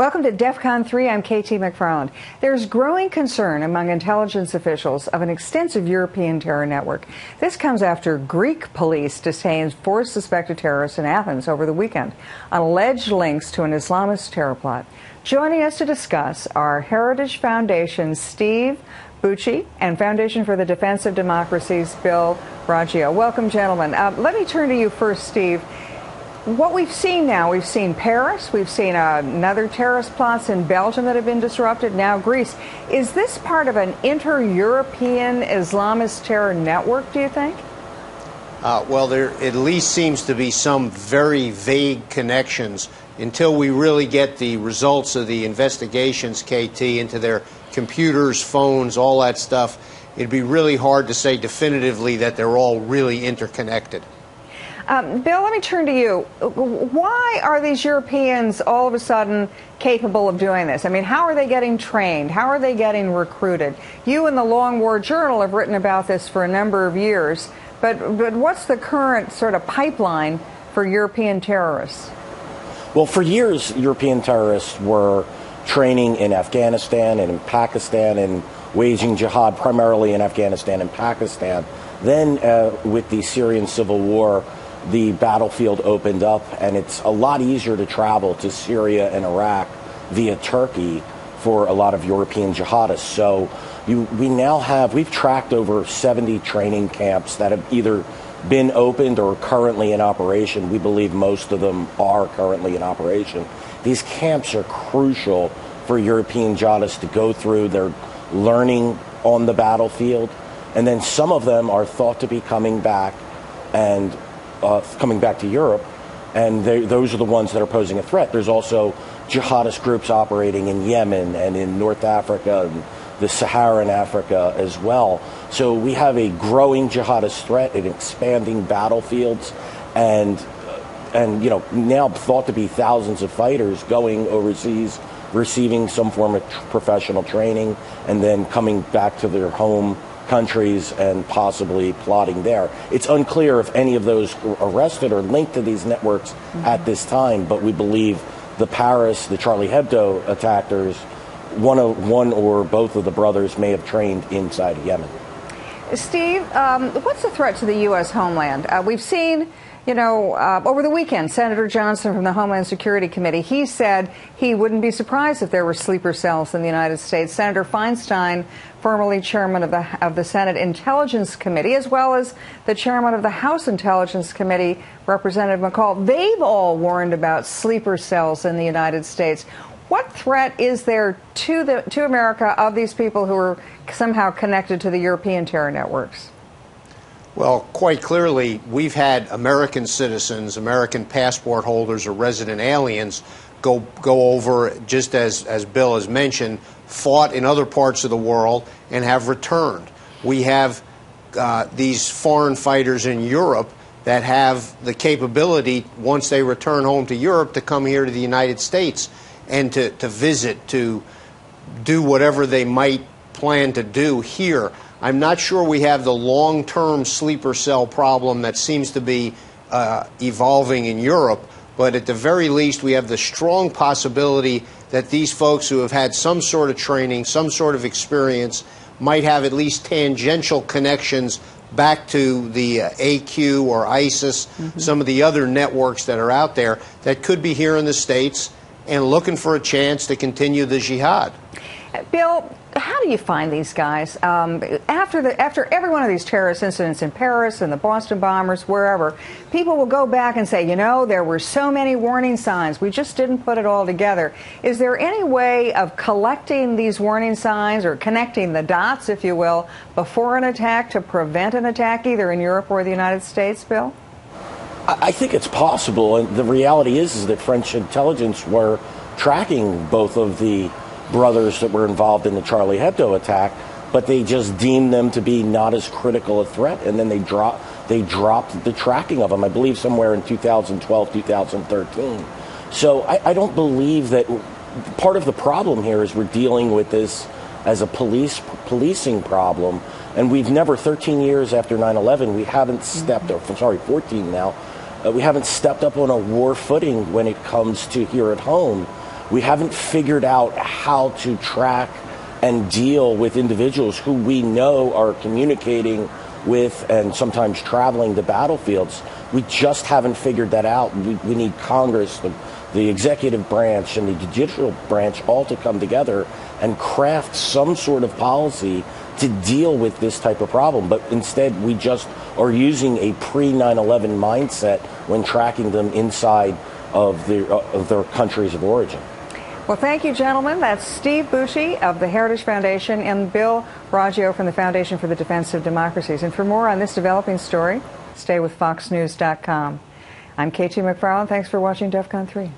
Welcome to DEFCON 3. I'm KT McFarland. There's growing concern among intelligence officials of an extensive European terror network. This comes after Greek police detained 4 suspected terrorists in Athens over the weekend on alleged links to an Islamist terror plot. Joining us to discuss are Heritage Foundation's Steve Bucci and Foundation for the Defense of Democracy's Bill Raggio. Welcome, gentlemen. Let me turn to you first, Steve. What we've seen now, we've seen Paris, we've seen another terrorist plots in Belgium that have been disrupted, now Greece. Is this part of an inter-European Islamist terror network, do you think? Well, there at least seems to be some very vague connections until we really get the results of the investigations, KT, into their computers, phones, all that stuff. It'd be really hard to say definitively that they're all really interconnected. Bill, let me turn to you. Why are these Europeans all of a sudden capable of doing this? I mean, how are they getting trained? How are they getting recruited? You and the Long War Journal have written about this for a number of years, but what's the current sort of pipeline for European terrorists? Well, for years, European terrorists were training in Afghanistan and in Pakistan and waging jihad primarily in Afghanistan and Pakistan. Then with the Syrian civil war, the battlefield opened up, and it's a lot easier to travel to Syria and Iraq via Turkey for a lot of European jihadists. So we've tracked over 70 training camps that have either been opened or currently in operation. We believe most of them are currently in operation. These camps are crucial for European jihadists to go through. They're learning on the battlefield, and then some of them are thought to be coming back and coming back to Europe, and those are the ones that are posing a threat. There's also jihadist groups operating in Yemen and in North Africa and the Saharan Africa as well. So we have a growing jihadist threat in expanding battlefields, and now thought to be thousands of fighters going overseas, receiving some form of professional training, and then coming back to their home countries and possibly plotting there. It's unclear if any of those were arrested or linked to these networks at this time, but we believe the Charlie Hebdo attackers, one or both of the brothers may have trained inside Yemen. Steve, what's the threat to the U.S. homeland? We've seen, over the weekend, Senator Johnson from the Homeland Security Committee, he said he wouldn't be surprised if there were sleeper cells in the United States. Senator Feinstein, formerly chairman of the Senate Intelligence Committee, as well as the chairman of the House Intelligence Committee, Representative McCall, they've all warned about sleeper cells in the United States. What threat is there to America of these people who are somehow connected to the European terror networks? Well, quite clearly, we've had American citizens, American passport holders, or resident aliens go over, just as Bill has mentioned, fought in other parts of the world and have returned. We have these foreign fighters in Europe that have the capability, once they return home to Europe, to come here to the United States and to visit, to do whatever they might plan to do here. I'm not sure we have the long-term sleeper cell problem that seems to be evolving in Europe, but at the very least we have the strong possibility that these folks who have had some sort of training, some sort of experience, might have at least tangential connections back to the AQ or ISIS, some of the other networks that are out there that could be here in the States and looking for a chance to continue the jihad. Bill, how do you find these guys? After every one of these terrorist incidents in Paris and the Boston bombers, wherever, people will go back and say, there were so many warning signs, we just didn't put it all together. Is there any way of collecting these warning signs or connecting the dots, if you will, before an attack to prevent an attack either in Europe or the United States, Bill? I think it's possible, and the reality is that French intelligence were tracking both of the brothers that were involved in the Charlie Hebdo attack, but they just deemed them to be not as critical a threat, and then they dropped the tracking of them, I believe somewhere in 2012, 2013. So I don't believe that part of the problem here is we're dealing with this as a policing problem, and we've never, 13 years after 9/11, we haven't 14 now, we haven't stepped up on a war footing when it comes to here at home. We haven't figured out how to track and deal with individuals who we know are communicating with and sometimes traveling the battlefields. We just haven't figured that out. We need Congress, the executive branch, and the judicial branch all to come together and craft some sort of policy to deal with this type of problem. But instead, we just are using a pre-9/11 mindset when tracking them inside of their countries of origin. Well, thank you, gentlemen. That's Steve Bucci of the Heritage Foundation and Bill Raggio from the Foundation for the Defense of Democracies. And for more on this developing story, stay with FoxNews.com. I'm KT McFarland. Thanks for watching DEF CON 3.